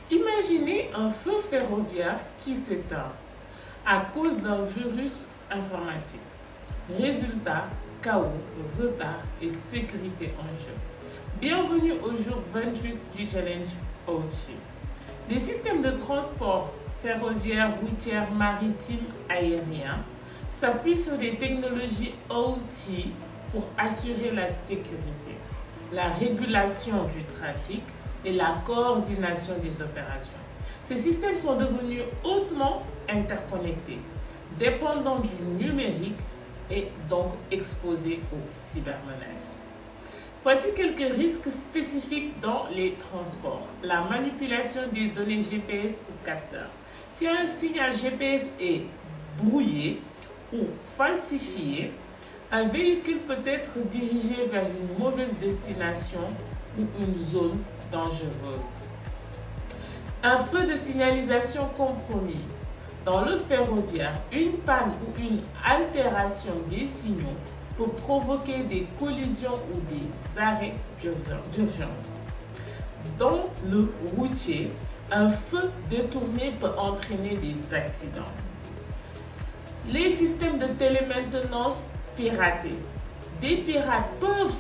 Imaginez un feu ferroviaire qui s'éteint à cause d'un virus informatique. Résultat, chaos, retard et sécurité en jeu. Bienvenue au jour 28 du Challenge OT. Les systèmes de transport ferroviaire, routier, maritime, aérien s'appuient sur des technologies OT pour assurer la sécurité, la régulation du trafic et la coordination des opérations. Ces systèmes sont devenus hautement interconnectés, dépendants du numérique et donc exposés aux cybermenaces. Voici quelques risques spécifiques dans les transports. La manipulation des données GPS ou capteurs. Si un signal GPS est brouillé ou falsifié, un véhicule peut être dirigé vers une mauvaise destination ou une zone dangereuse. Un feu de signalisation compromis. Dans le ferroviaire, une panne ou une altération des signaux peut provoquer des collisions ou des arrêts d'urgence. Dans le routier, un feu détourné peut entraîner des accidents. Les systèmes de télémaintenance piratés. Des pirates peuvent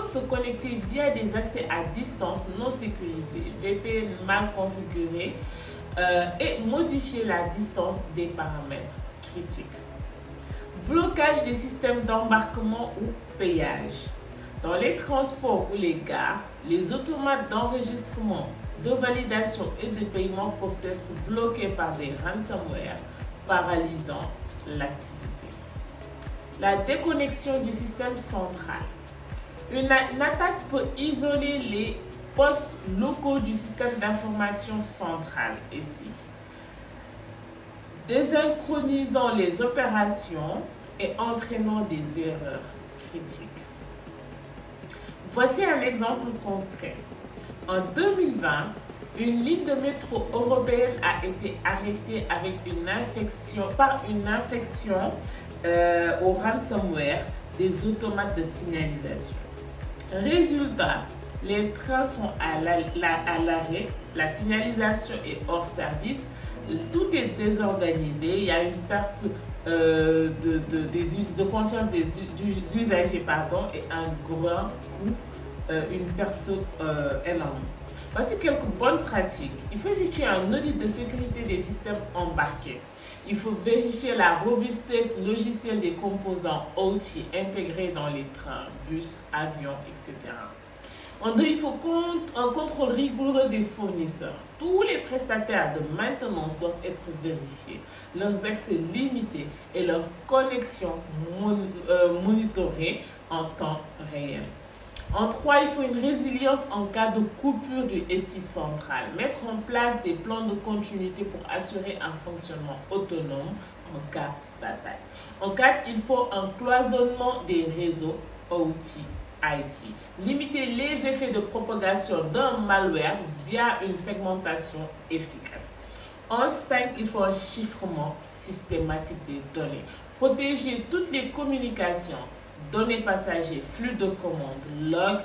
se connecter via des accès à distance non sécurisés, VPN mal configurés, et modifier la distance des paramètres critiques. Blocage des systèmes d'embarquement ou payage. Dans les transports ou les gares, les automates d'enregistrement, de validation et de paiement peuvent être bloqués par des ransomware, paralysant l'activité. La déconnexion du système central. Une attaque peut isoler les postes locaux du système d'information central, ici, désynchronisant les opérations et entraînant des erreurs critiques. Voici un exemple concret. En 2020, une ligne de métro européenne a été arrêtée avec une infection au ransomware des automates de signalisation. Résultat, les trains sont à l'arrêt, la signalisation est hors service, tout est désorganisé, il y a une perte de confiance des usagers et un grand coût, une perte énorme. Voici quelques bonnes pratiques. Il faut effectuer un audit de sécurité des systèmes embarqués. Il faut vérifier la robustesse logicielle des composants OT intégrés dans les trains, bus, avions, etc. Il faut un contrôle rigoureux des fournisseurs. Tous les prestataires de maintenance doivent être vérifiés, leurs accès limités et leurs connexions monitorées en temps réel. En 3, il faut une résilience en cas de coupure du SI central. Mettre en place des plans de continuité pour assurer un fonctionnement autonome en cas d'attaque. En 4, il faut un cloisonnement des réseaux OT. IT. Limiter les effets de propagation d'un malware via une segmentation efficace. En 5, il faut un chiffrement systématique des données. Protéger toutes les communications, données passagers, flux de commandes, log,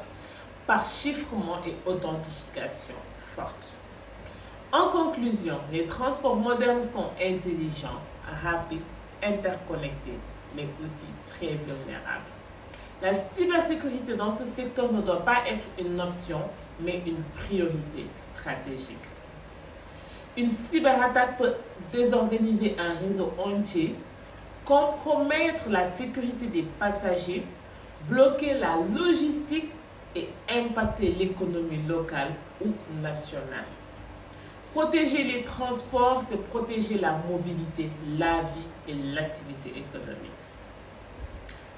par chiffrement et authentification forte. En conclusion, les transports modernes sont intelligents, rapides, interconnectés, mais aussi très vulnérables. La cybersécurité dans ce secteur ne doit pas être une option, mais une priorité stratégique. Une cyberattaque peut désorganiser un réseau entier, compromettre la sécurité des passagers, bloquer la logistique et impacter l'économie locale ou nationale. Protéger les transports, c'est protéger la mobilité, la vie et l'activité économique.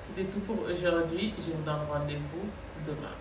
C'était tout pour aujourd'hui. Je vous donne rendez-vous demain.